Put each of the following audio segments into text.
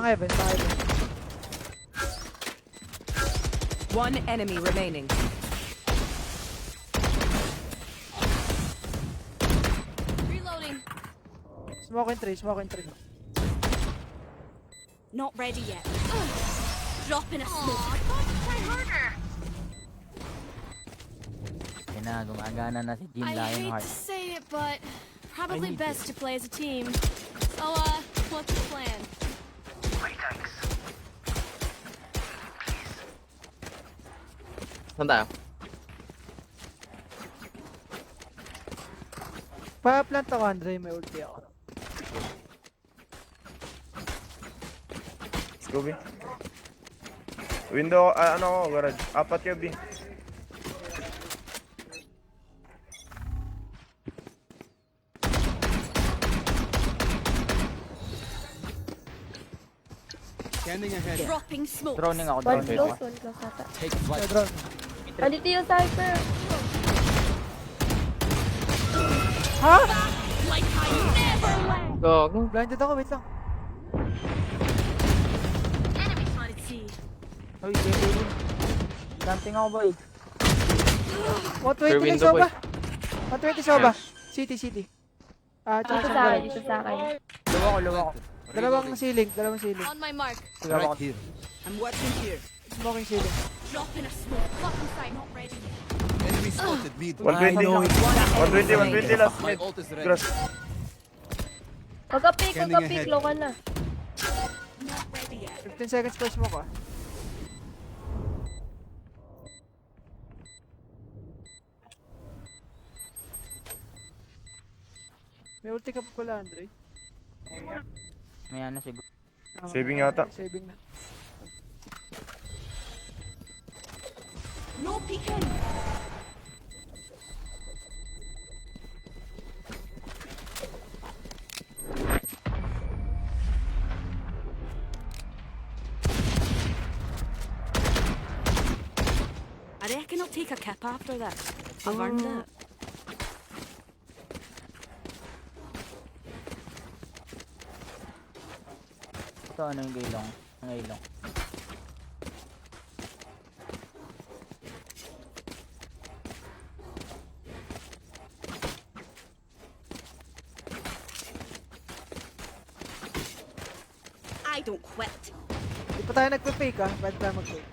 heaven, pang heaven. One enemy remaining. Reloading. Smoke in 3, smoke in 3. Not ready yet. Drop in a smoke. Try harder. Yan na, gumagana na si Jim I hate to Lionheart. say it, but probably best to play as a team. So, what's the plan? Saan tayo? Pa-plant ako, Andre, may ulti ako. Scooby. Window, ano ako, garage. 4 ka, B. Dropping smoke. Droning ako, One droning close, ako. one close ata. May drone. Andito yung cypher. Ha? Like I never left. Gago. Blinded ako, wait lang. Enemy spotted C. Uy, Kevin. Damping ako, boy. 120 lang window, soba. 120 soba. City. Dito Tsaka sa akin, dito sa akin. Luwa ko. dalawang ceiling. On my mark. Luwa ko. I'm watching here. Smoking ceiling. Drop in a smoke. Lock inside. Not ready yet. Enemy spotted mid. 120. 120 last My mid. ult is ready. Grass. Pagka-pick, Scanning ahead. low ka na. Not ready yet. 15 seconds per smoke ah. May ulti ka pa pala, Andre. May ano siguro. Saving yata. Saving na. No peeking. I reckon I'll take a cap after that. I've earned it. Ito ano yung gailong. Ang gailong. I don't quit. Di pa tayo nagpe-fake ah. Ba't tayo mag-fake?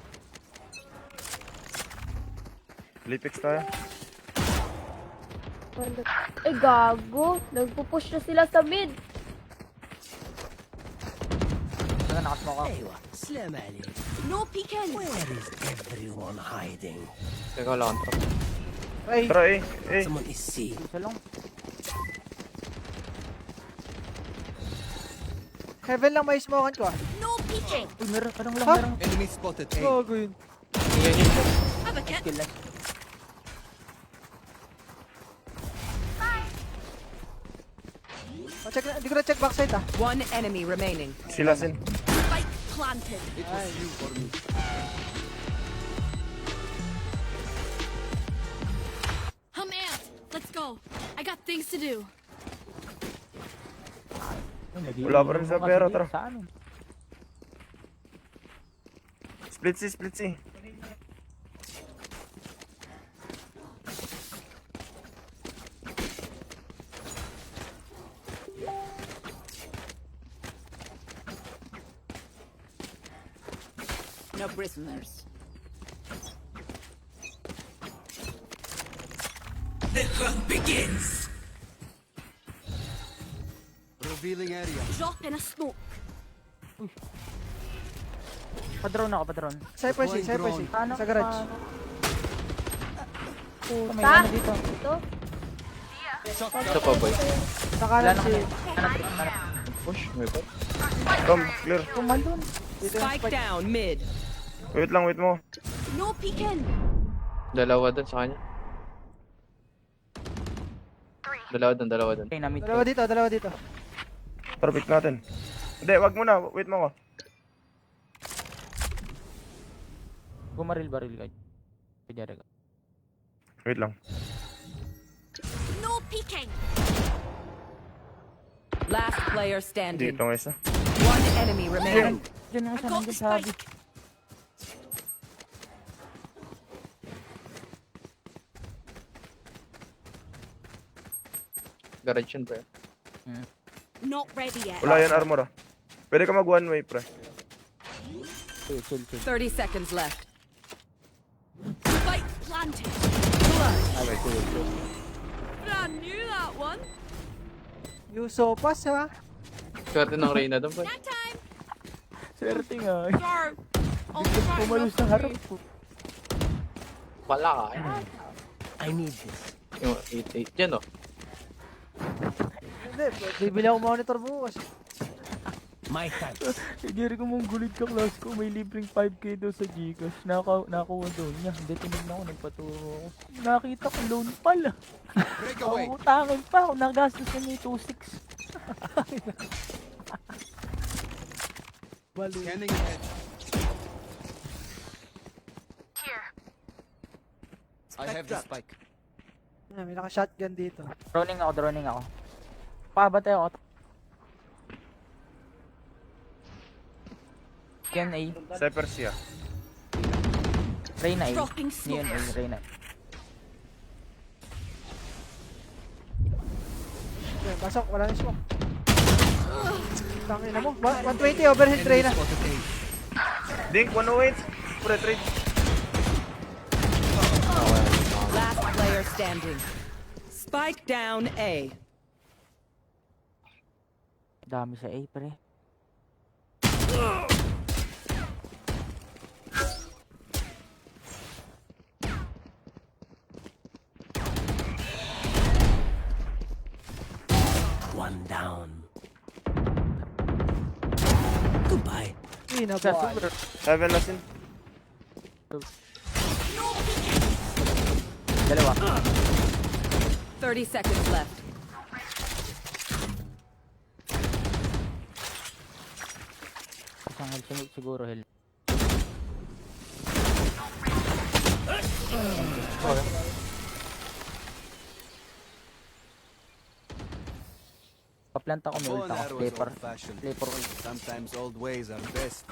Lipix tayo. Ay, gago. Nagpupush na sila sa mid. Ito na nakasmoke ako. No peeking. Teka, wala kang trap. Ay, Tara eh. Isa lang. heaven lang may smokean ko ah. No peeking. Uy, meron. Parang lang, Ha? meron. Enemy spotted A. Gago yun. Have a kit. Skill lang. Oh, check na, hindi ko na check backside ah. One enemy remaining. Sila sin. Spike planted. It was you for me. I'm amped. Let's go. I got things to do. Wala pa rin sa pera, tara. Sa amin. Split C. No prisoners. Revealing area. Drop in a smoke. Padrone ako, padrone. Cypher C. Ano? Sa garage. May Puta. ano dito. Ito. Ito pa, boy. Sa Wala kanan na si... kami. Push, may pa. Come, clear. Kumalun. Dito yung Spike spike. down mid. Wait mo. No peeking. Dalawa dun sa kanya. Dalawa dun. Okay, na-mid. Dalawa dito. Tara, pick natin. Hindi, wag muna. Wait mo ako. Bumaril-baril ka. Kaya ka. Wait lang. No peeking. Last player standing. Dito nga isa. One enemy remaining. Diyan yung I isa got the nandiyan sa Abby. spike. Garage yun, pre. Not ready yet. Wala yan armor ah. Pwede ka mag one way, pre. Chill. 30 seconds left. Spike planted. Okay, chill. But I knew that one. You so pass ha. Swerte ng Reyna doon, pre. That time. Swerte nga. Go. On the right Pumalos sa harap ko. Wala ka. I need this. Yung 8-8 dyan, oh. Hindi, bibili ako monitor bukas. My time. Hindi ko mong gulit ka class ko. May libreng 5k daw sa Gcash. Nakakuha daw niya. Hindi, tinignan ko. Nagpaturo ako. Nakita ko loan pala. Break away. Utangin pa ako. Nagastos na may 2.6. Bali. Scanning ahead. I have the spike. May naka-shotgun dito. Droning ako. Pabatay ako. Yan A. Cypher siya. Reyna A. Dropping Neon A. smoke. Reyna. Okay, pasok, wala na smoke. Tangina mo. 120 overhead tray na. Spotted A. Dink, 108. Pre, trade. Last player standing. Spike down A. Dami sa A, pre. One down. Goodbye. Hindi na Sa ba? super. Heaven last in. Dalawa. 30 seconds left. Isang heal siguro heal. Paplanta ko may ult Phone ako. arrows Sniper. old-fashioned. Sniper ult. Sometimes old ways are best.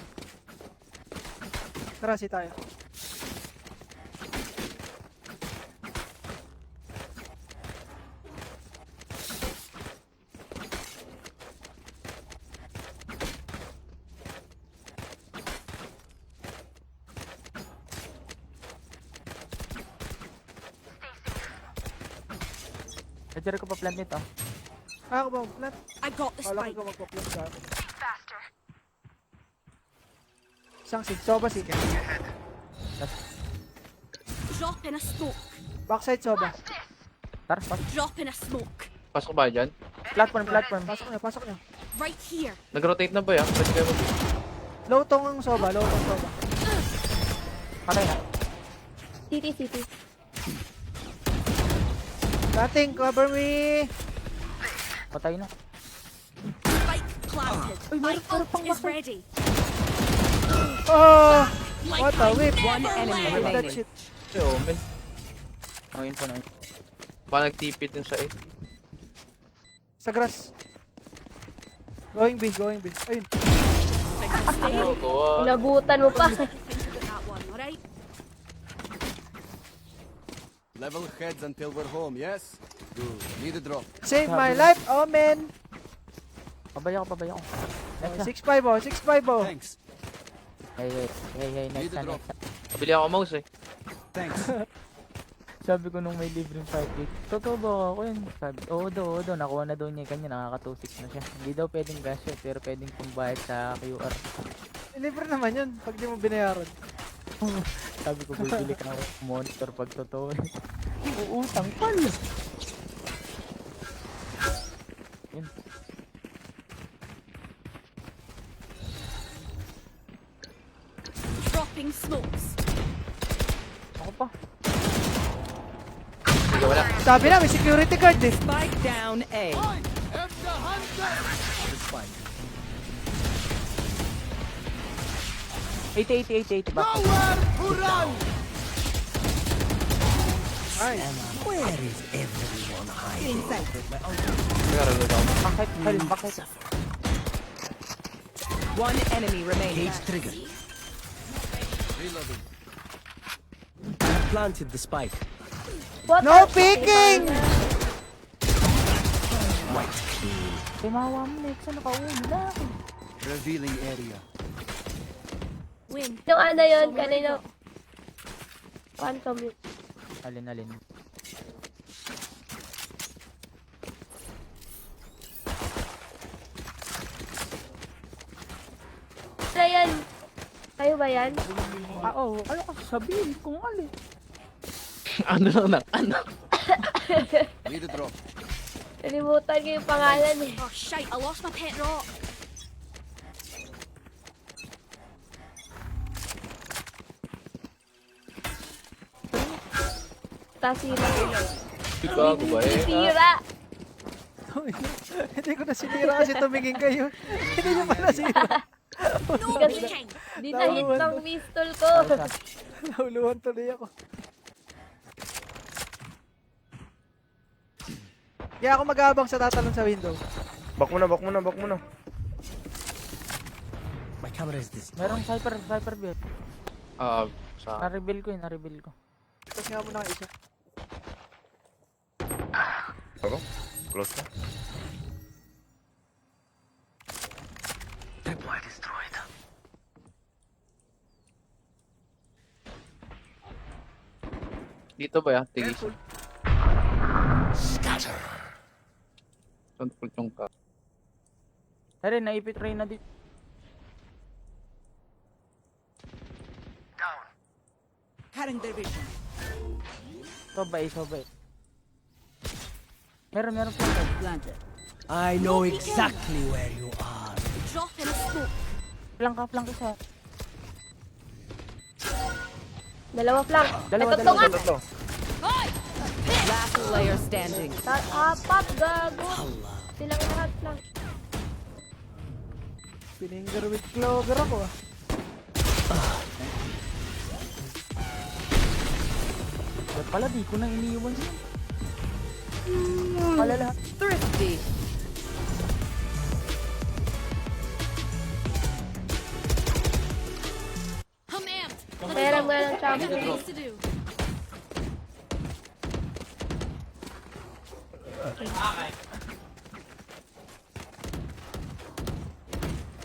Tara, si tayo. Nadyan ko pa-plant nito. Ako ba mag-plant? I got the Kala spike. ko magpa-plant ka. Isang sig. Soba sig. Drop in a smoke. Backside soba. Tara, pasok. Drop in a smoke. Pasok ba dyan? Platform. Pasok niya. Right here. Nag-rotate na ba yan? Pwede kayo mag... Low tong ang soba, low tong soba. Patay na. CT. Dating, cover me! Patay na. Spike planted. My ult is ready. Oh! Like What a whip! One enemy Whip that remaining. shit. Hey, Omen. Oh, info na. Baka nag-TP din sa 8. Sa grass. Going B. Ayun. Oo. Inabutan mo pa. Think about that one, alright? Level heads until we're home, yes? Good. Need a drop. Save my life, Omen! Pabaya ko. Next na. 6-5 oh, 6-5 oh. Thanks. Hey, next Need a na. drop. Kabili ako mouse eh. Thanks. Sabi ko nung may libreng 5 gig. Totoo ba ako yun? Sabi, oo daw. Nakuha na daw niya yung kanya. Nakaka-26 na siya. Hindi daw pwedeng cash yun, pero pwedeng pumbayad sa QR. Libre naman yun, pag di mo binayaran. Sabi ko, bibili ka ng monitor pag totoo. Uutang pala. Yun. Dropping smokes. Ako pa. Sige, wala. Sabi na, may security guard eh. Spike down A. Eight back. Ay, Nag-reload ako. Bakit? One enemy remaining. Reloading. Planted the spike. What No the- peeking! Timawa mo, Nexa, nakauna. Revealing area. Win. Yung ano yun, kanino? Phantom yun. Alin. Ano yan? Kayo ba yan? Oo, ano ka sabihin kung alin? Ano lang, ano? Need a drop. Nalimutan ko yung pangalan eh. Oh shite, I lost my pet rock. Tasira. Gago ba eh? Tira. Hindi ko na sinira kasi tumingin kayo. Hindi nyo pa nasira. No peeking. Di na hit ng pistol ko. Nahuluhan tuloy ako. Kaya ako mag-aabang sa tatalon sa window. Back mo na. My camera is this. Merong Cypher build. Sa... Na-reveal ko. Kasi nga muna ng isa. Ako? Close ka? Tripwire destroyed. Dito ba yan? Tigis. Scatter. Control yung ka. Tara, naipit rin na dito. Cutting their vision. Sobay. Meron pa. Planted. I know exactly where you are. Drop in a smoke. Flank isa. Dalawa flank. Dalawa. Ito nga. Tatlo. Last player standing. Apat, gago. Silang lahat flank. Finger with clover ako ah. Ba't pala di ko na iniiwan siya? Pala lahat. Thrifty. I'm amped. Meron ng I got champion. things to do.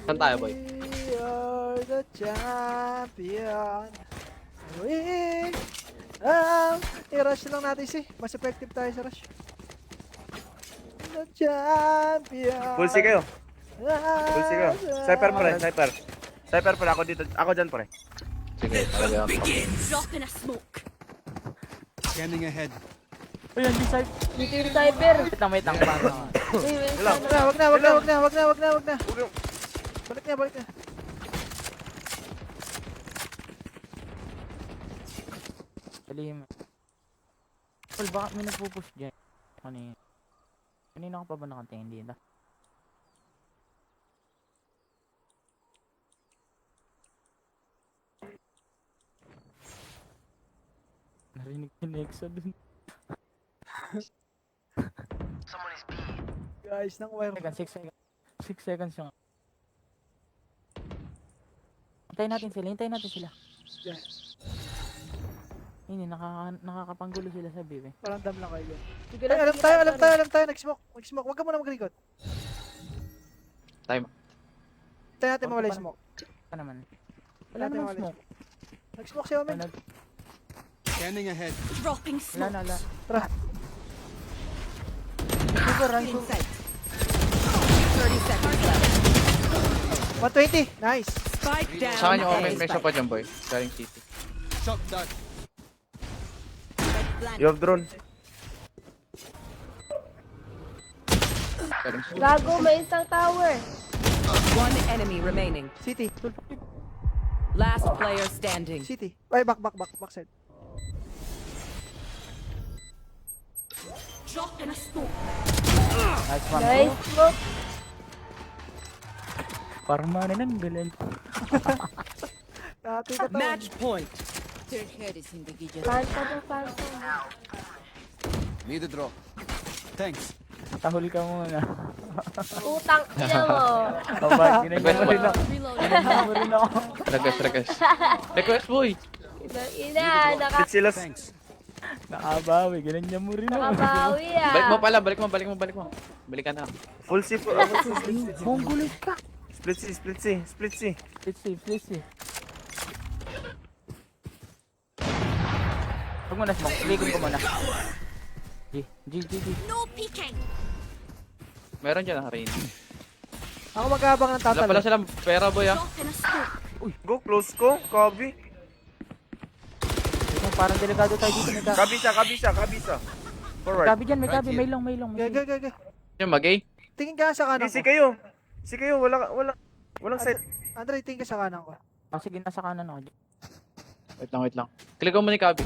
Saan tayo, boy? We are the champion. We i-rush lang natin si. Mas effective tayo sa rush. The champion. Full C kayo. Cypher pre. Cypher pre. Ako dito. Ako dyan pre. Sige, talaga ako. Drop in a smoke. Scanning ahead. Ayun, di Cypher. Dito yung cyber. Wait lang. Paano? Uy, Lang. Wag na. Balik na. Salim. Well, baka may nagpupush dyan. Kanina ka pa ba nakatingin dito? Narinig si Nexa dun. Guys, nang wire. 6 seconds. 6 seconds yung... Hintayin natin sila. Yeah. Hindi, nakakapanggulo sila sa B, eh. Parang dam lang kayo dyan. Sige Ay, na, alam tayo. Nag-smoke. Huwag ka muna mag-record. Time. Tayo natin mawala yung smoke. Ano naman? Wala Natin namang mawala yung smoke. Nag-smoke si Omen. Scanning ahead. Dropping Wala smoke. na. Tara. Super, right? In sight. 30 seconds left. 120. Nice. Spike down. Sa akin yung omen, A. may pa dyan, boy. Galing city. Shot that. You have drone. Galing city. Gago, may isang tower. One enemy remaining. City. Last player standing. City. Ay, back side. Drop in a smoke. Nice one. Nice smoke. Parang manananggalan. Dati ka to. Match point. Phantom. Need a drop. Thanks. Tahol ka muna. Utang ina mo. Aba, ginanyan mo rin ako. Reloading. Ginanyan mo rin ako. Request. Request, boy. Ina, Split sila. Nakabawi, ginanyan mo rin ako. nakabawi ah. Balik mo pala, balik mo. Balikan na. Full C. Mongoloid ka. Split C. Please see. Huwag mo na smoke. Clicking ko muna. G. No peeking. Meron dyan, Rain. Ako mag-aabang ng Wala tatalo. pala silang pera, boy, ah. Drop in a smoke. Go, close ko. Kabi. Ito, parang delikado tayo dito. May Kabisa. Forward. Gabi dyan, may gabi. May long. Gag. Yung mag-A. Tingin ka sa kanan Si ko. kayo. Walang set. Andre, tingin ka sa kanan ko. Ah, sige, nasa kanan ako. Wait lang. Click mo ni Kabi.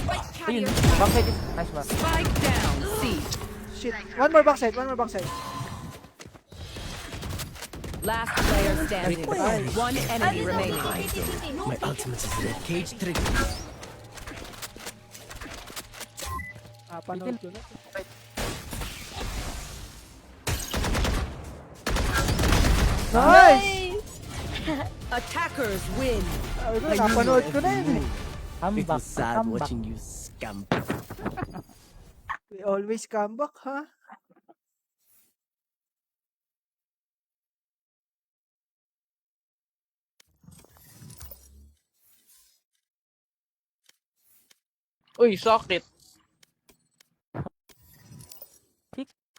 Spike Ayun, carrier. backside is nice one. Spike down. C. Shit. One more backside. Last player standing. One enemy remaining. My ultimate is red cage trigger. Panood ko na. Nice! Attackers win. Napanood ko na yun eh. It Comeback. was sad watching you scamp. We always come back, ha? Uy, socket.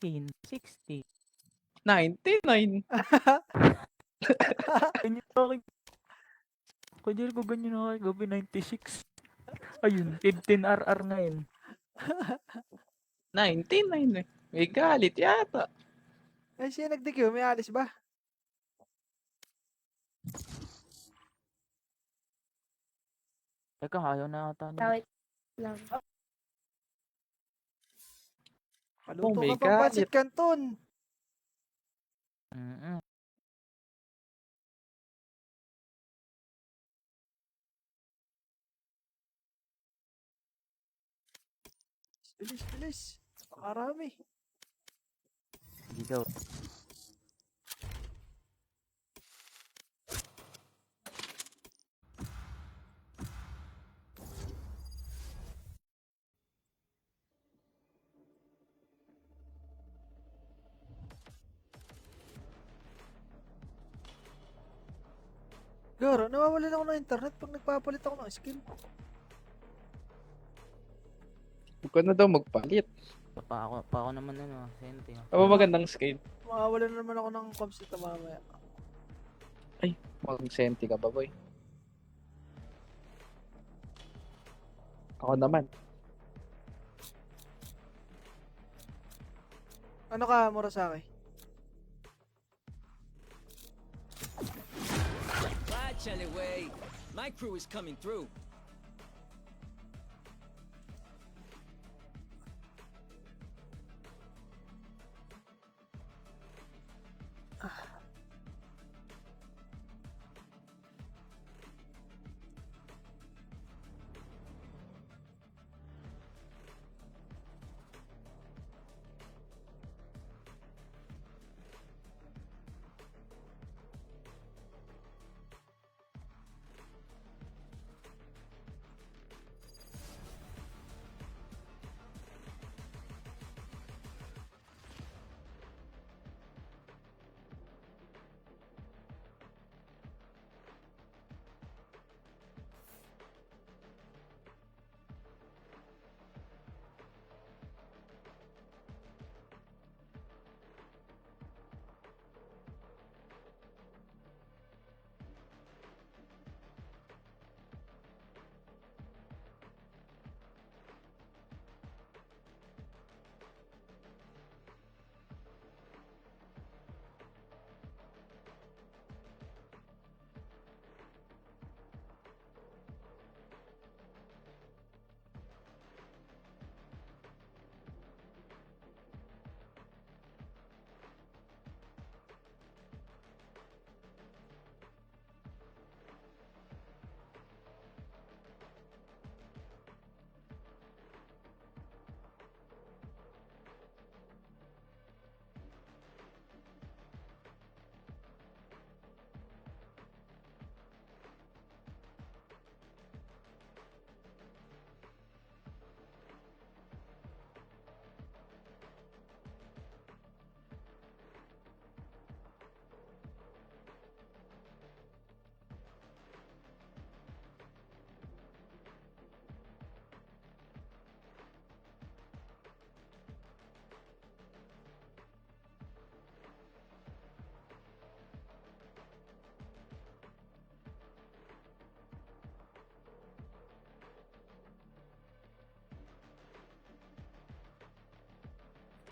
60. 99. Ganyan ako. Kunyari ko ganyan ako. Gabi 96. Ayun, 15 RR ngayon. 99 eh. May galit yata. Ay, siya nag-DQ. May alis ba? Teka, ayaw na ata niya. Wait lang. Paluto may ka pang Pancit galit. Canton. Mm-mm. Bilis. Pakarami. Sige daw. Garo, nawawalan ako ng internet pag nagpapalit ako ng skill. Huwag ka na daw magpalit. Pa ako naman ano, sente. Aba magandang scale. Mawawalan na naman ako ng comms nito mamaya. Mag-senti ka ba, boy? Ako naman. Ano ka, Murasaki? Watch anyway. My crew is coming through.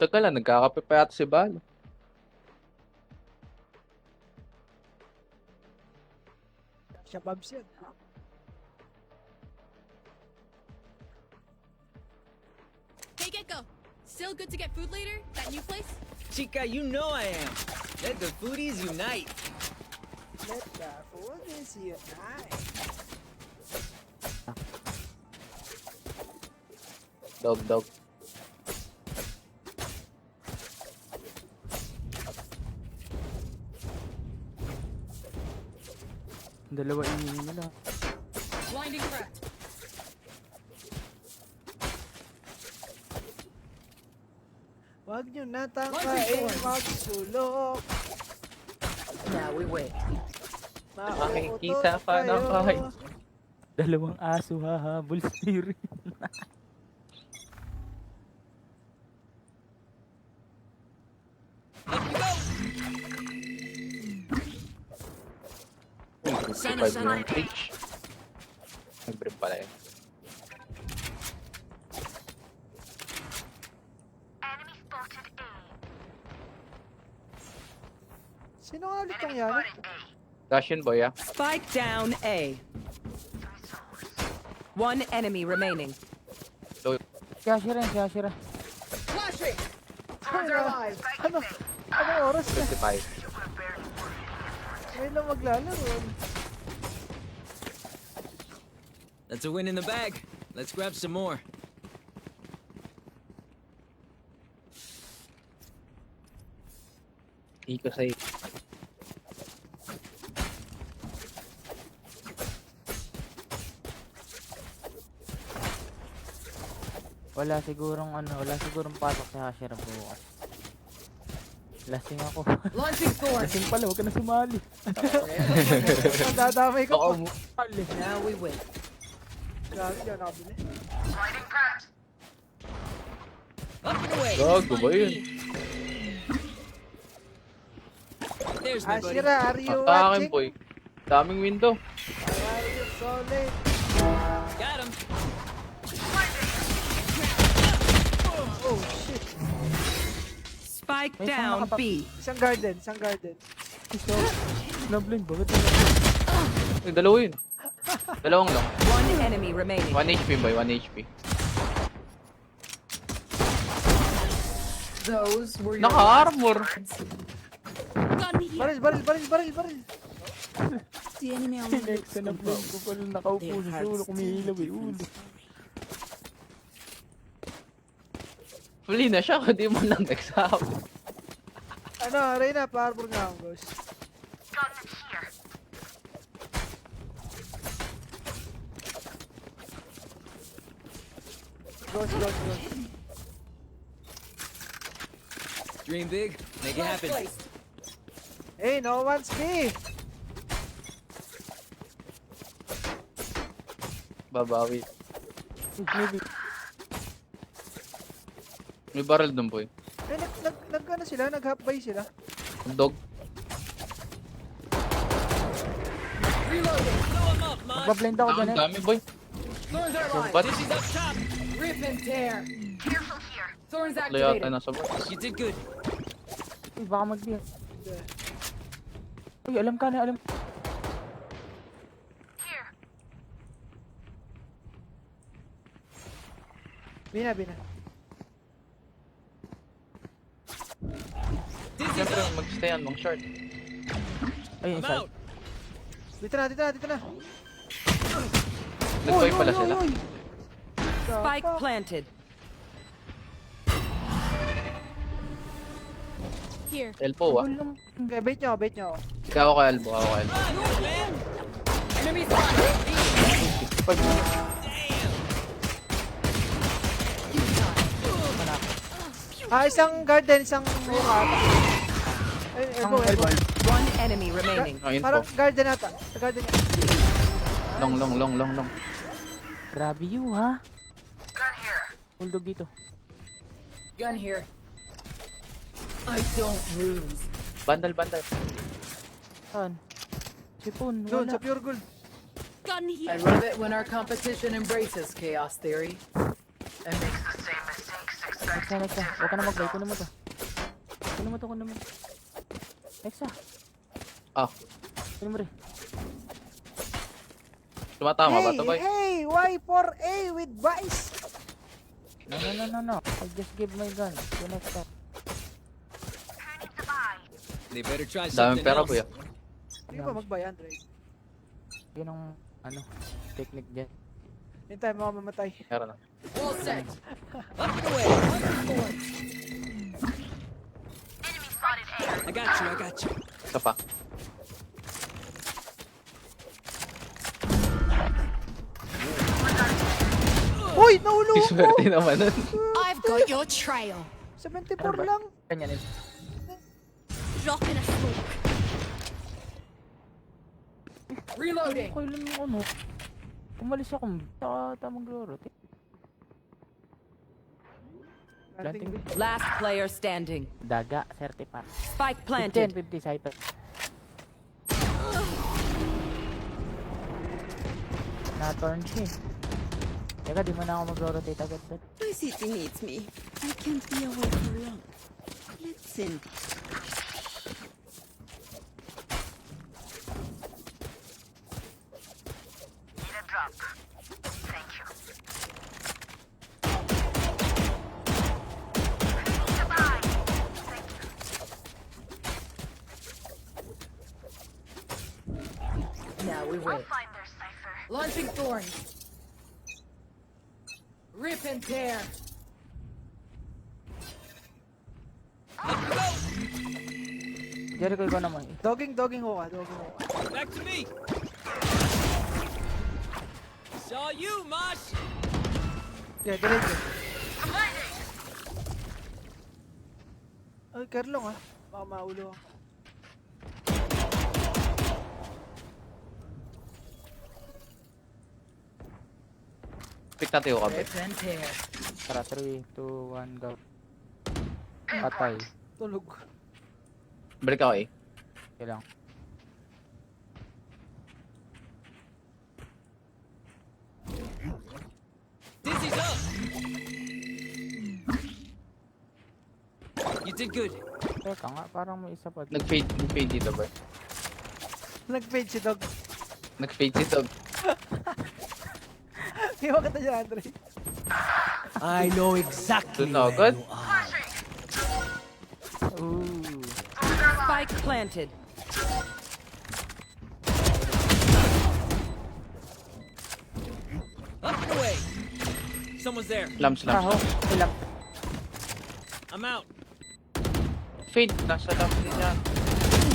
Teka lang, nagkakape pa yata si Balo. Siya Babs yun. Hey, Gecko. Still good to get food later? That new place? Chica, you know I am. Let the foodies unite. Let the foodies unite. Dog. Dalawa ini nila. Blinding crack. Wag nyo natangkain, magsulok. Now we wait. Makikita pa ng kahit. Dalawang aso hahabol sa Tyrion. Sana, 55 sana. yung reach. Nag-brim pala yun. Sino nga ulit tong yan? Dash yun, boy, ah. Spike down A. One enemy remaining. Shashira. Ano? Anong oras na? 55. Ngayon lang maglalaro. That's a win in the bag. Let's grab some more. Iko sa'yo. Wala sigurong pasok sa Hashira bukas. Lasing ako. Launching sword. Lasing pala, huwag ka na sumali. Dadamay ko. Oo, Now we wait. Grabe, di ako nakabili. Up and away. gago ba yun? There's my buddy. Ashira, are you Sa akin, watching? boy. Daming window. Are you solid? Got him. Oh, shit. Spike May down isang B. Isang garden. Nabling, bakit Ay, dalawa yun. Dalawang lang. One enemy remaining. 1 HP, boy. 1 HP. Those were Naka-armor. Got me here. Baril. The enemy only Next na nabling ko pala nakaupo sa ulo, kumihilaw eh, ulo. Huli na siya, hindi mo lang nagsabi. Ano, Reyna, pa-arbor nga ako, boss. Ghost. Dream big. Make it happen. Hey, no one's me. Babawi. Maybe. May barrel dun, boy. Eh, ano sila? Nag-half-buy sila. Dog. Magbablind ako dyan Ang eh. dami, boy. Ba't Dizzy's up top. Rip and tear. Thorns tatlo yata nasa boy? You did good. Uy, baka mag-beer. Uy, alam ka na. Bina. Siyempre, mag-stay on long short. Ay, I'm inside. out. Dito na. Nag-buy pala sila. Spike planted. Here. Elpo, ah. Okay, bait nyo ako. Ikaw ako elbow, ako elbow. Enemy spotted. Isang garden, isang mukha. Ay, elbow. One enemy remaining. Ang info. Parang garden ata. Sa garden niya. Long. Grabe you, ha? Bulldog dito. Gun here. I don't lose. Bandal. Saan? Sipon, Doon, wala. sa pure gold. Gun here. love it when our competition embraces chaos theory. And makes the same mistakes 6 seconds Nexa. Huwag ka na mag-buy. Kunin mo to. Kunin mo. Nexa. Ah. Kunin mo rin. Tumatama ba ito, boy? Hey, why for A with Vice? No. I just give my gun to Nexa. They better try Daming something pera, else. boy. Hindi ba mag-buy, Andre? Yun ang, technique dyan. Hintay, mga mamatay. Meron na. All set. Up and away. I got you. Isa pa. Uy, nahulog ko! Swerte naman nun. I've got your trail. 74 lang. Ganyan yun. Drop in a smoke. Reloading. Okay lang yung ano. Umalis ako sa tamang laro. Planting. Last player standing. Daga, certified. Spike 10, planted. 50 cypher. Na-turn siya eh. Teka, di mo na ako mag-rotate agad doon. My city needs me. I can't be away for long. Let's in. Now we wait. Launching thorn. Rip and tear. Jericho, ikaw naman. Dogging ho ka. Back to me. Saw you, Mosh. Yeah, diretso. Ay, Carlong ah. Baka maulo ako. Pick natin yung kabit. Rip and tear. Tara, 3, 2, 1, go. Patay. Tulog. Balik ako eh. Okay lang. Dizzy's up. You did good. Teka nga, parang may isa pa. Nag-fade dito, boy. Nag-fade si Dog. Nag-fade si Dog. Iwan ka dyan, Andre. I know exactly Doon na agad. Ooh. Spike planted. Up and away. Someone's there. Lamps. Taho, ilang. I'm out. Fade. Nasa lamps niya.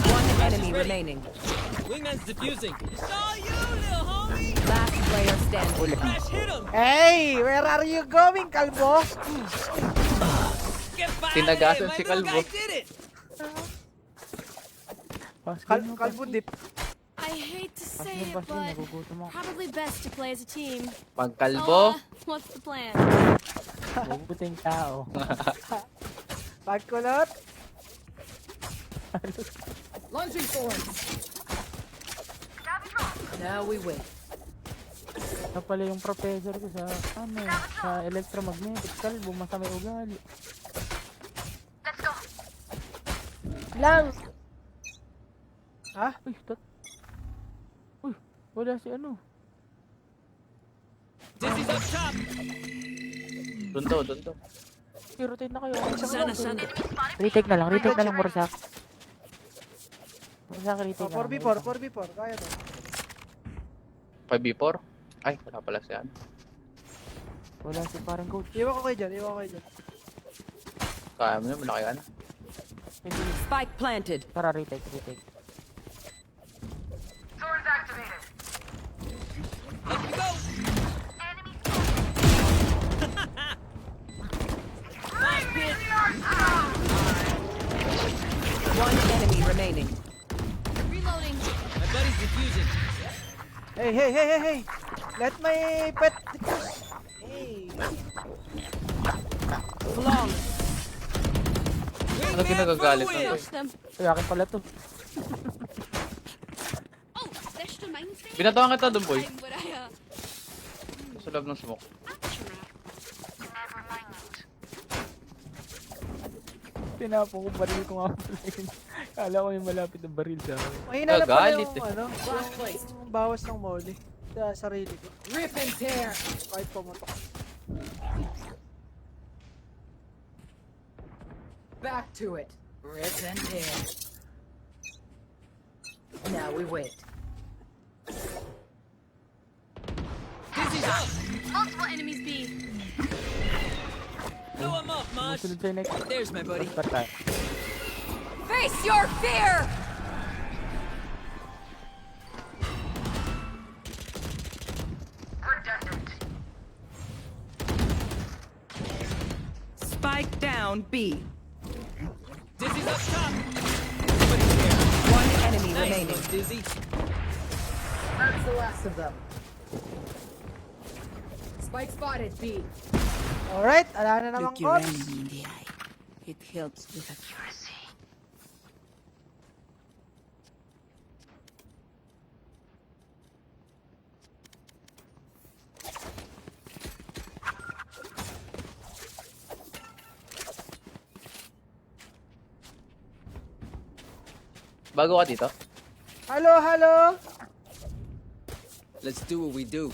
One enemy remaining. Wingman's defusing. Saw you, little homie. Last player standing. Crash hit him. Hey, where are you going, Kalbo? Get by Tinagasan My si little Kalbo. guy did it. Kalbo dip. I hate to say it, Pass but nagugutom ako. probably best to play as a team. Pagkalbo. What's the plan? Mabuting tao. Pagkulot. Launching thorns. Now we wait. Ito pala yung professor ko sa, sa electromagnetic. Kalbo, masamay ugali. Lang. Ha? Uy, Uy, wala si ano. Dizzy's up top. Doon to. I-rotate na kayo. Sana. Retake na lang, Murasak. Murasak, retake Oh, na lang. 4v4. Kaya to. 5v4. Ay, wala pala siya. Wala si parang coach. Iwan ko kayo dyan. Kaya mo yun, malaki ka na. Spike planted. Tara, retake. Up you go. Nice bitch. One enemy remaining. Reloading. My buddy's defusing. Hey. Let my pet defuse. Hey. Long. Ano ginagagalit for the na to? win. Push them. Ay, akin pala to. Oh, there's the mine thing. Binatawan kita doon, boy. But I Sa loob ng smoke. Tinapon ko baril ko nga pala yun. Kala ko yung malapit na baril sa akin. Mahina na pala Galit yung, eh. ano, yung bawas ng molly. Sa sarili ko. Rip and tear. Kahit pumutok. Back to it. Rip and tear. Now we wait. Multiple enemies B. Blow him up, Mosh. Sunod sa'yo next. There's my buddy. Basta. Face your fear! Spike down B. Dizzy's up top. One enemy Nice remaining. one, Dizzy. That's the last of them. Spike spotted B. Alright, ala na naman Look your Kots. enemy in the eye. It helps with accuracy. Bago ka dito? Hello, hello. Let's do what we do.